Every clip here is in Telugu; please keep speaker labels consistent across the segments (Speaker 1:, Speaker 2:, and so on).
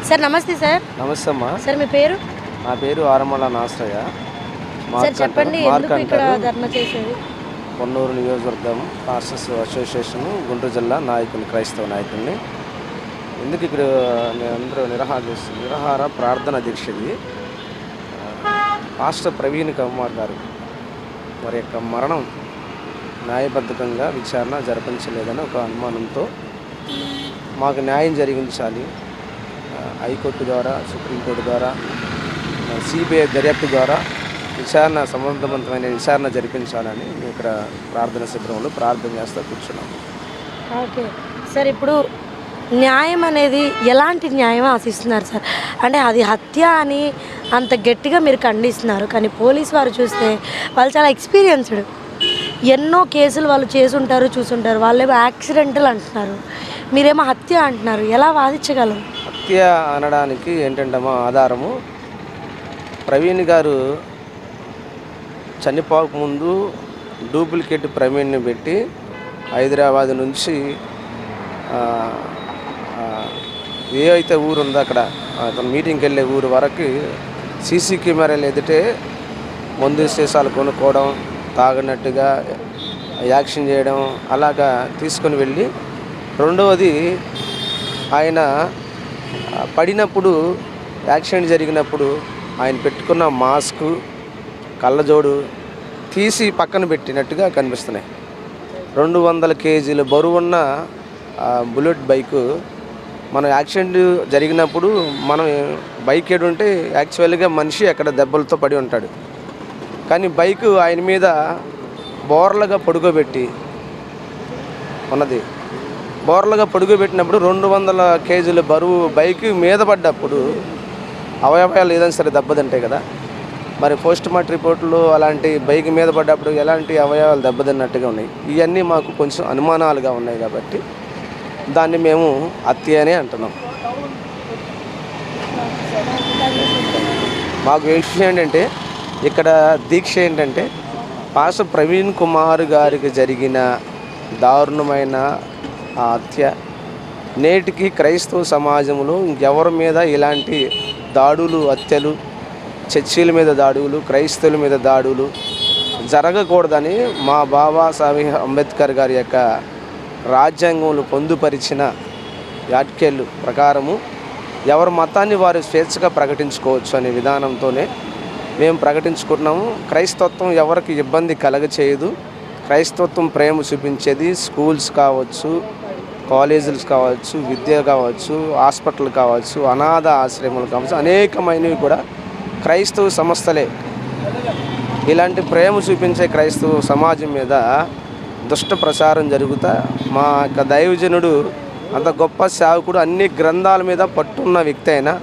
Speaker 1: సార్ నమస్తే సార్.
Speaker 2: నమస్తే అమ్మా.
Speaker 1: సార్ మీ పేరు?
Speaker 2: నా పేరు ఆరమల నాసయ్య.
Speaker 1: సార్ చెప్పండి, ఎందుకు ఇక్కడ ధర్నా చేసేది?
Speaker 2: పొన్నూరు నియోజకవర్గం పాస్టర్స్ అసోసియేషన్ గుంటూరు జిల్లా నాయకుని, క్రైస్తవ నాయకుడిని. ఎందుకు ఇక్కడ అందరూ నిరాహార ప్రార్థన దీక్షది పాస్టర్ ప్రవీణ్ కుమార్ గారు వారి యొక్క మరణం న్యాయబద్ధంగా విచారణ జరిపించలేదని ఒక అనుమానంతో మాకు న్యాయం జరిగించాలి, హైకోర్టు ద్వారా, సుప్రీంకోర్టు ద్వారా, సిబిఐ దర్యాప్తు ద్వారా సమర్థవంతమైన విచారణ జరిపించాలని ఇక్కడ ప్రార్థన శిబిరంలో ప్రార్థన చేస్తూ కూర్చున్నాము.
Speaker 1: ఓకే సార్, ఇప్పుడు న్యాయం అనేది ఎలాంటి న్యాయం ఆశిస్తున్నారు సార్? అంటే అది హత్య అని అంత గట్టిగా మీరు ఖండిస్తున్నారు, కానీ పోలీసు వారు చూస్తే వాళ్ళు చాలా ఎక్స్పీరియన్స్డ్, ఎన్నో కేసులు వాళ్ళు చేసుంటారు, చూసుంటారు. వాళ్ళేమో యాక్సిడెంటల్ అంటున్నారు, మీరేమో హత్య అంటున్నారు. ఎలా వాదించగలరు?
Speaker 2: హత్య అనడానికి ఏంటంటే ఆధారము ప్రవీణ్ గారు చనిపోక ముందు డూప్లికేట్ ప్రవీణ్ని పెట్టి హైదరాబాద్ నుంచి ఏ అయితే ఊరు ఉందో అక్కడ అతను మీటింగ్కి వెళ్ళే ఊరు వరకు సీసీ కెమెరాలు ఎదుటే మందు సీసాలు కొనుక్కోవడం, తాగినట్టుగా యాక్షన్ చేయడం, అలాగా తీసుకొని వెళ్ళి, రెండవది ఆయన పడినప్పుడు యాక్సిడెంట్ జరిగినప్పుడు ఆయన పెట్టుకున్న మాస్కు, కళ్ళజోడు తీసి పక్కన పెట్టినట్టుగా కనిపిస్తున్నాయి. 200 కేజీల బరువున్న బుల్లెట్ బైకు మనం యాక్సిడెంట్ జరిగినప్పుడు మనం బైక్ ఏడుంటే యాక్చువల్గా మనిషి అక్కడ దెబ్బలతో పడి ఉంటాడు, కానీ బైకు ఆయన మీద బోర్లగా పడుకోబెట్టి ఉన్నది. బోర్లగా పడుకోబెట్టినప్పుడు 200 కేజీల బరువు బైక్ మీద పడ్డప్పుడు అవయవాలు ఏదైనా సరే దెబ్బతింటాయి కదా. మరి పోస్ట్ మార్టం రిపోర్టులు అలాంటి బైక్ మీద పడ్డప్పుడు ఎలాంటి అవయవాలు దెబ్బతిన్నట్టుగా ఉన్నాయి. ఇవన్నీ మాకు కొంచెం అనుమానాలుగా ఉన్నాయి కాబట్టి దాన్ని మేము హత్య అనే అంటున్నాం. మాకు విషయం ఏంటంటే, ఇక్కడ దీక్ష ఏంటంటే, పాస్టర్ ప్రవీణ్ కుమార్ గారికి జరిగిన దారుణమైన హత్య నేటికి క్రైస్తవ సమాజంలో ఇంకెవరి మీద ఇలాంటి దాడులు, హత్యలు, చర్చిల మీద దాడులు, క్రైస్తవుల మీద దాడులు జరగకూడదని మా బాబాసాహెబ్ అంబేద్కర్ గారి యొక్క రాజ్యాంగంలో పొందుపరిచిన వ్యాఖ్యలు ప్రకారము ఎవరి మతాన్ని వారు స్వేచ్ఛగా ప్రకటించుకోవచ్చు అనే విధానంతోనే మేము ప్రకటించుకుంటున్నాము. క్రైస్తవత్వం ఎవరికి ఇబ్బంది కలగచేయదు. క్రైస్తవత్వం ప్రేమ చూపించేది. స్కూల్స్ కావచ్చు, కాలేజీలు కావచ్చు, విద్య కావచ్చు, హాస్పిటల్ కావచ్చు, అనాథ ఆశ్రమాలు కావచ్చు, అనేకమైనవి కూడా క్రైస్తవ సంస్థలే. ఇలాంటి ప్రేమ చూపించే క్రైస్తవ సమాజం మీద దుష్ట ప్రచారం జరుగుతా మా యొక్క దైవజనుడు అంత గొప్ప సేవకుడు, అన్ని గ్రంథాల మీద పట్టున్న వ్యక్తి అయినా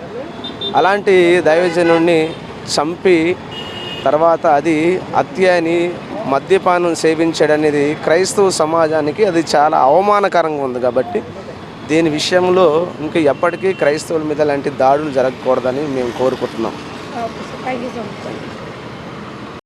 Speaker 2: అలాంటి దైవజనుడిని చంపి తర్వాత అది హత్య అని మద్యపానం సేవించాడనేది క్రైస్తవ సమాజానికి అది చాలా అవమానకరంగా ఉంది. కాబట్టి దీని విషయంలో ఇంకా ఎప్పటికీ క్రైస్తవుల మీద లాంటి దాడులు జరగకూడదని మేము కోరుకుంటున్నాం.
Speaker 1: Thank you so much.